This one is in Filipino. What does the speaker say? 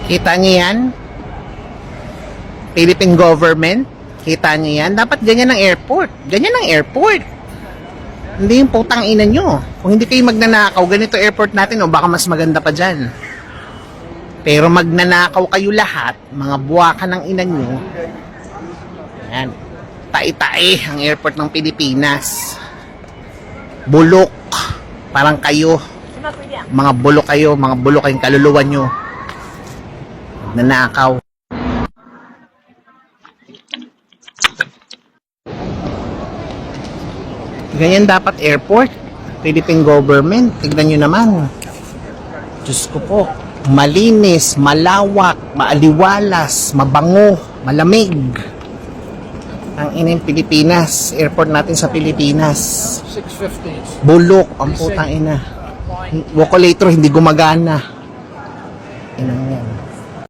Kita niyo yan? Philippine government. Kita niyo yan? Dapat ganyan ang airport. Ganyan ang airport. Hindi yung putang ina nyo. Kung hindi kayo magnanakaw, ganito airport natin o baka mas maganda pa dyan. Pero magnanakaw kayo lahat, mga buwaka ng ina nyo. Yan. Tai-tae ang airport ng Pilipinas. Bulok. Parang kayo. Mga bulok kayo, mga bulok kayong kaluluwa nyo. Magnanakaw. Ganyan dapat airport. Philippine government. Tignan nyo naman. Diyos ko po. Malinis, malawak, maaliwalas, mabango, malamig. Ang inang Pilipinas. Airport natin sa Pilipinas. 650. Bulok. Ang putang ina. Vocalator hindi gumagana. Inang yan.